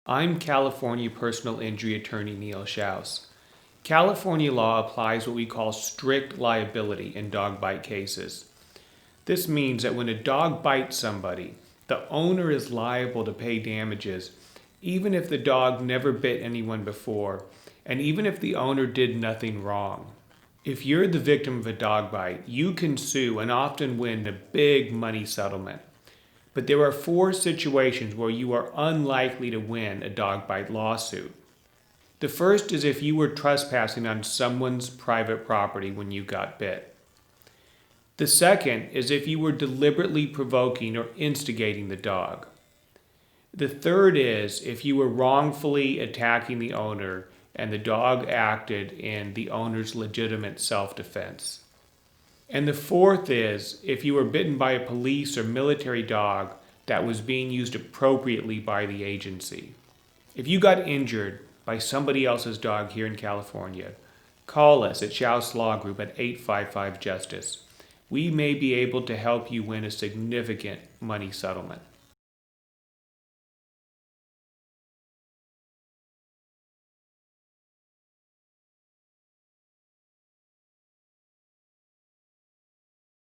I'm California personal injury attorney Neil Shouse. California law applies what we call strict liability in dog bite cases. This means that when a dog bites somebody, the owner is liable to pay damages, even if the dog never bit anyone before, and even if the owner did nothing wrong. If you're the victim of a dog bite, you can sue and often win a big money settlement. But there are 4 situations where you are unlikely to win a dog bite lawsuit. The first is if you were trespassing on someone's private property when you got bit. The second is if you were deliberately provoking or instigating the dog. The third is if you were wrongfully attacking the owner and the dog acted in the owner's legitimate self-defense. And the fourth is if you were bitten by a police or military dog that was being used appropriately by the agency. If you got injured by somebody else's dog here in California, call us at Shouse Law Group at 855-JUSTICE. We may be able to help you win a significant money settlement.